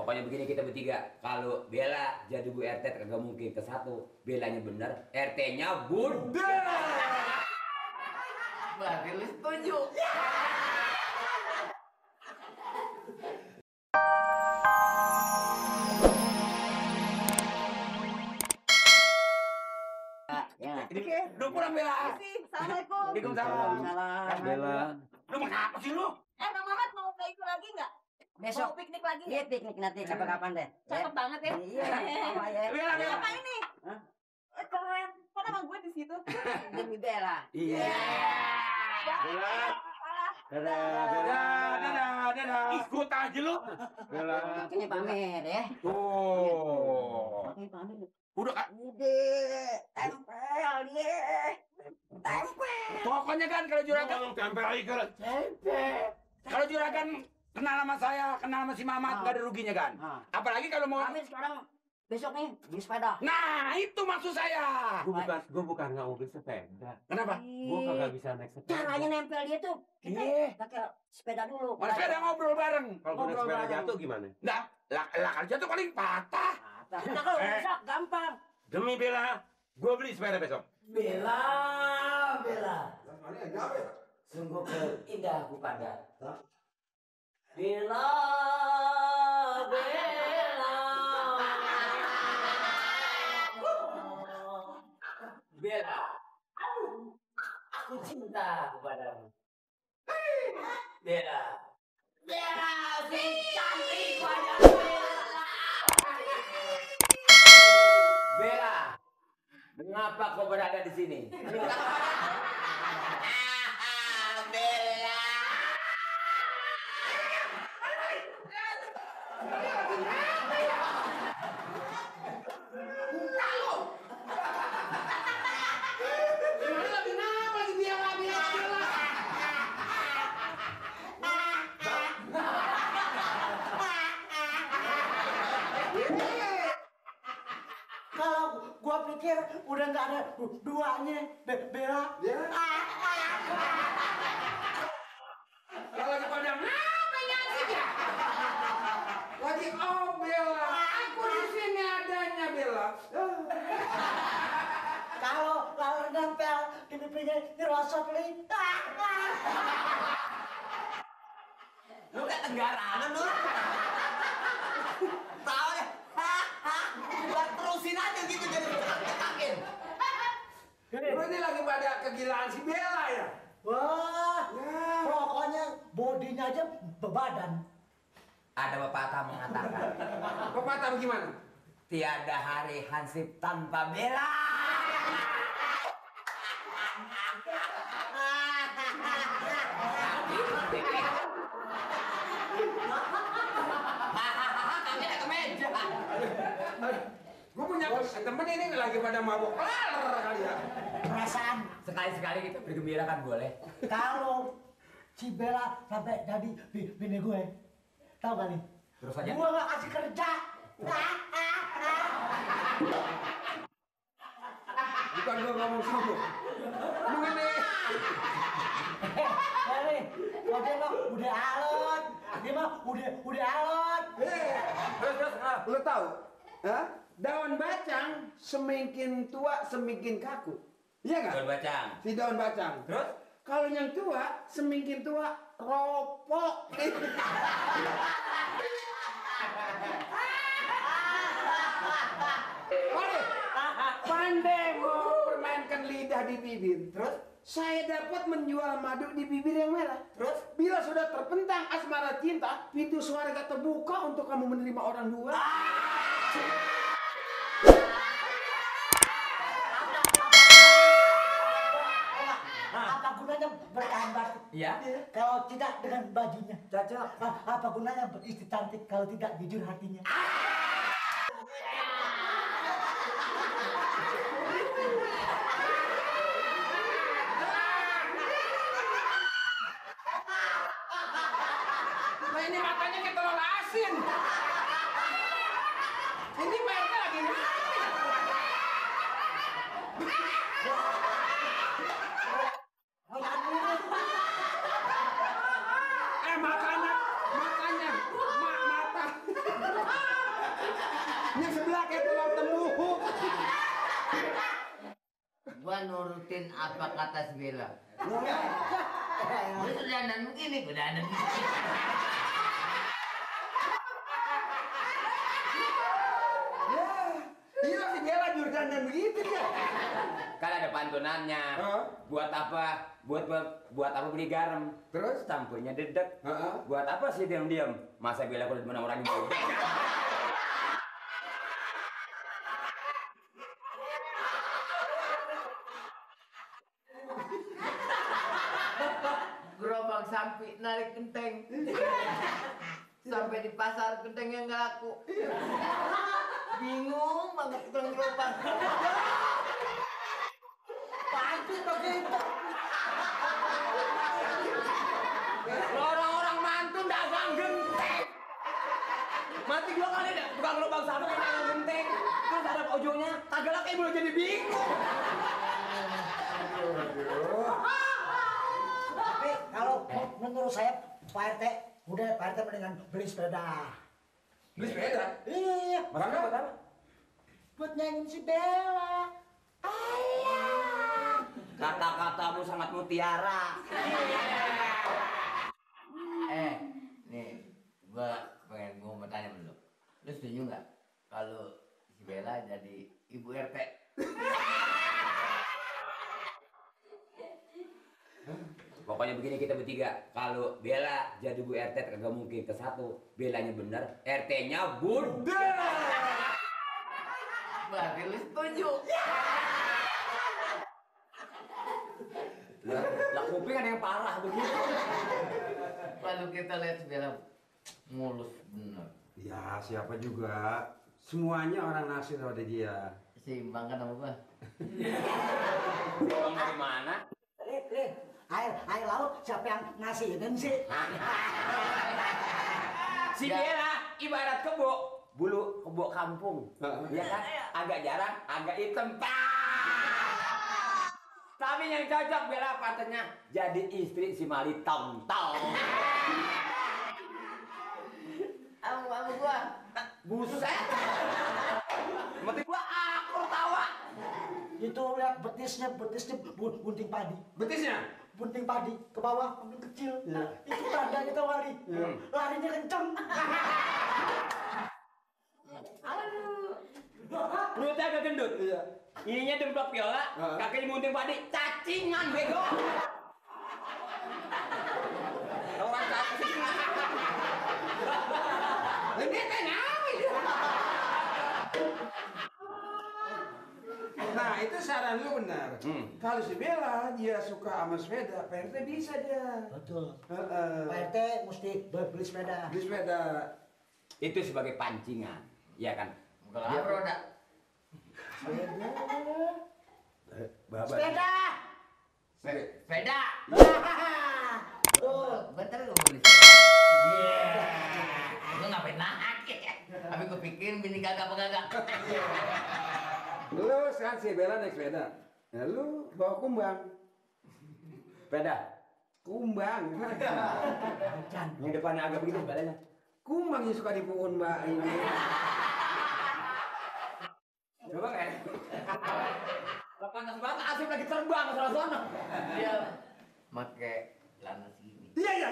Pokoknya begini kita bertiga. Kalau Bella jadi Bu RT kagak mungkin ke satu. Bellanya bener, RT-nya Bunda. Berarti lu setuju. Lu pulang Bella. Assalamualaikum. Waalaikumsalam. Bella. Lu mau ngapa sih lu? Bang Mamat mau ke itu lagi nggak? Besok. Mau piknik lagi Iya nggak? piknik nanti kapan-kapan deh. Cakep banget ya. Iya. Sama ya. Bella, Ini Bella. apa ini? Hah? Keren. Kok nama gue di situ? Demi Bella. Iya. Bella. Dadah, dadah. Ikut aja lu. Bella. Makanya pamer ya. Tuh. Makanya pamer. Udah Kak. Udah. Tempel dia. Tempel. Pokoknya kan kalau juragan, Tempel lagi kan. kalau juragan kenal sama saya, kenal sama si Mamat, nggak ada ruginya kan. Apalagi kalau mau. Kami sekarang besok nih beli sepeda. Nah, itu maksud saya. Gue bukan nggak mau beli sepeda. Kenapa? Gue kagak bisa naik sepeda. Caranya nempel dia tuh kita Iya. pakai sepeda dulu. Mana sepeda ngobrol bareng. Kalau gue naik Ngobrol sepeda bareng. jatuh gimana? Nah, lah kalau jatuh paling patah. Nah kalau rusak gampang. Demi Bella, gue beli sepeda besok. Bella. Sungguh indah aku pandang. Bella. Bella, aku cinta kepadamu. Bella, si cantik wajah Bella, mengapa kau berada di sini? Kalau gua pikir udah nggak ada duanya Bella. Kalau lagi pada ngapain sih ya? Lagi Bella, aku di sini adanya Bella. Kalau nempel di pipinya dirosot li. Lu kayak tenggaranan lu. Tahu ya? Buat terusin aja gitu jadi cekak-cekakin. Lu ini lagi pada kegilaan si Bella ya? Wah, pokoknya bodinya aja bebadan. Ada pepatah mengatakan. Pepatah bagaimana? Tiada hari hansip tanpa Bella. Gue punya temen ini lagi pada mabuk kelar kali ya. Perasaan Sekali-sekali kita bergembira kan boleh. kalau si Bella sampai jadi bini gue, tahu gak nih? Terus aja. Gua nggak kasih kerja. Bukan gue ngomong sama. Mengenai Nih, kalau dia mah udah alot, dia mah udah alot. terus, lu tahu? Hah? Daun bacang semakin tua semakin kaku. Iya nggak? Daun bacang. Si daun bacang. Terus? Kalau yang tua semakin tua ropok. Pandai mempermainkan lidah di bibir. Terus? Saya dapat menjual madu di bibir yang merah. Terus? Bila sudah terpentang asmara cinta, pintu surga terbuka untuk kamu menerima orang dua. Apa gunanya berkain batik? Iya. Kalau tidak dengan bajunya cocok. Apa gunanya beristri cantik kalau tidak jujur hatinya? Nah ini matanya kayak telur asin. Ini PRT lagi ngapain? makanya, mata. Apa kata si Bella? Lu dandan begini, gue dandan begini. Iya si Bella dandan begitu ya. Kan ada pantunannya. Buat apa? Buat apa beli garam? Terus Campurnya dedek. Buat apa sih diam-diam? Masa Bella kulit mana orang yang Gerobak sampai narik genteng. Sampai di pasar gentengnya nggak laku. Bingung banget tukang gerobak. Pasti begitu. orang-orang mantun dagang genteng. Mati dua kali dah tukang gerobak sampai dagang genteng. Terus ada ujungnya kagak laku mulai jadi bingung. Tapi kalau menurut saya Pak RT, udah Pak RT mendingan beli sepeda. beli sepeda. Iya. Makanya buat apa? Buat nyanyiin si Bella. Alah. Kata-katamu sangat mutiara. Nih, gua mau bertanya dulu. Lu setuju nggak kalau si Bella jadi ibu RT? Pokoknya begini kita bertiga. Kalau Bella jadi Bu RT kagak mungkin ke satu. Bellanya bener, RT-nya Bunda. Berarti lu setuju. Lah kuping ada yang parah begitu. Lalu kita lihat si Bella mulus bener. Ya siapa juga. Semuanya orang naksir pada dia. Seimbang kan sama gua. Orang dari mana? Air laut siapa yang ngasihin sih? Si Bella ibarat kebo, bulu kebo kampung. Iya kan? Agak jarang, agak hitam. Tapi yang cocok Bella patentnya jadi istri si Mali Tong Tong. Sama gua. Buset. Mati gua akur tawa. Itu lihat betisnya bunting padi. Betisnya? Bunting padi ke bawah ambil kecil. Itu tandanya tuh lari. Larinya kenceng. Perutnya agak gendut. Iya. Ininya demplok piola, kakinya bunting padi, cacingan bego. Orang cacingan. Ini kenapa? Nah itu saran lu benar. Kalau si Bella dia suka sama sepeda, Pak RT bisa dia. Betul. Pak RT mesti beli sepeda. Beli sepeda. Itu sebagai pancingan, ya kan? Dia roda. Sepeda. Sepeda. Tuh. Betul lu beli sepeda. Iya. Lu ngapain naik? Tapi gua pikir bini kagak apa kagak. Lu sekarang si Bella naik sepeda. Ya lu bawa kumbang. Sepeda. Kumbang. Yang depannya agak begitu sepedanya. Kumbang yang suka di pohon mbak ini. Coba kan? Panas banget, asik lagi terbang ke sana. Dia pakai celana segini. Iya iya.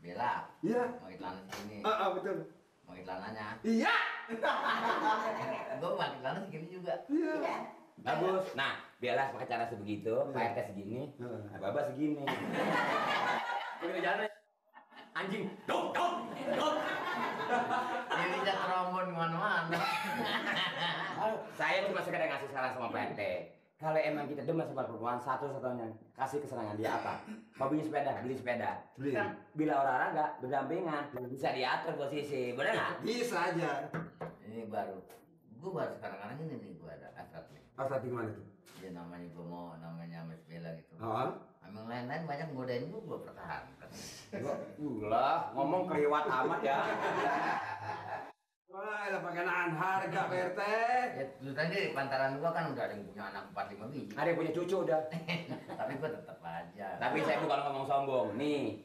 Bella. Iya. Pakai celana segini. Betul. Pakai celananya. Iya. Gua pakai celana segini juga. Iya. Bagus. Nah, Bella pakai cara sebegitu, Pak RT segini, Baba segini. Begitu jalan anjing, dong. Ini bisa terombon kemana-mana. Saya cuma sekedar ngasih saran sama Pak RT. Kalau emang kita demen sama perempuan satu-satunya kasih kesenangan dia apa? Hobinya sepeda, beli sepeda. Beli. Kan bila olahraga berdampingan bisa diatur posisi, benar nggak? Bisa aja. Ini baru. Gua baru sekarang ini nih gua ada hasrat nih. Asal di mana tuh? Ya namanya gua mau namanya Mas Bella gitu. Oh. Emang lain-lain banyak godain gua pertahankan. Ulah, ngomong keriwat amat ya. Wah, lah pakai nahan harga Pak RT. Ya dulu tadi pantaran gua kan udah ada yang punya anak 4-5 biji. Ada yang punya cucu udah. Tapi gua tetap aja. Tapi saya bukan ngomong sombong. Nih,